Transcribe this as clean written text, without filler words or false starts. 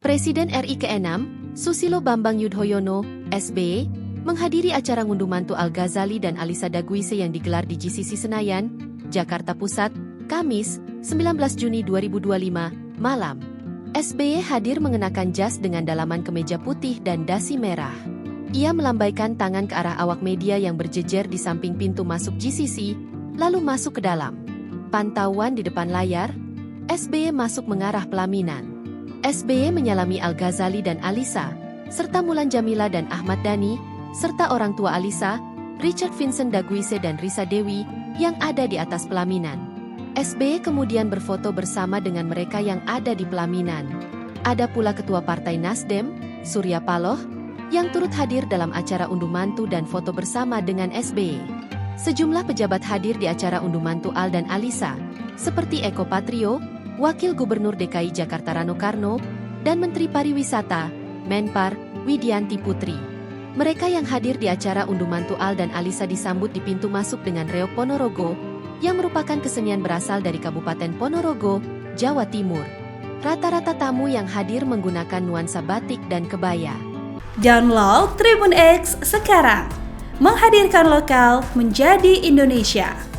Presiden RI ke-6, Susilo Bambang Yudhoyono, SBY, menghadiri acara ngunduh mantu Al-Ghazali dan Alisa Daguise yang digelar di GCC Senayan, Jakarta Pusat, Kamis, 19 Juni 2025, malam. SBY hadir mengenakan jas dengan dalaman kemeja putih dan dasi merah. Ia melambaikan tangan ke arah awak media yang berjejer di samping pintu masuk GCC, lalu masuk ke dalam. Pantauan di depan layar, SBY masuk mengarah pelaminan. SBY menyalami Al-Ghazali dan Alisa, serta Mulan Jamila dan Ahmad Dhani, serta orang tua Alisa, Richard Vincent Daguise dan Risa Dewi, yang ada di atas pelaminan. SBY kemudian berfoto bersama dengan mereka yang ada di pelaminan. Ada pula Ketua Partai Nasdem, Surya Paloh, yang turut hadir dalam acara unduh mantu dan foto bersama dengan SBY. Sejumlah pejabat hadir di acara unduh mantu Al dan Alisa, seperti Eko Patrio, Wakil Gubernur DKI Jakarta Rano Karno, dan Menteri Pariwisata, Menpar, Widianti Putri. Mereka yang hadir di acara unduh mantu Al dan Alisa disambut di pintu masuk dengan reok Ponorogo, yang merupakan kesenian berasal dari Kabupaten Ponorogo, Jawa Timur. Rata-rata tamu yang hadir menggunakan nuansa batik dan kebaya. Download Tribun X sekarang, menghadirkan lokal menjadi Indonesia.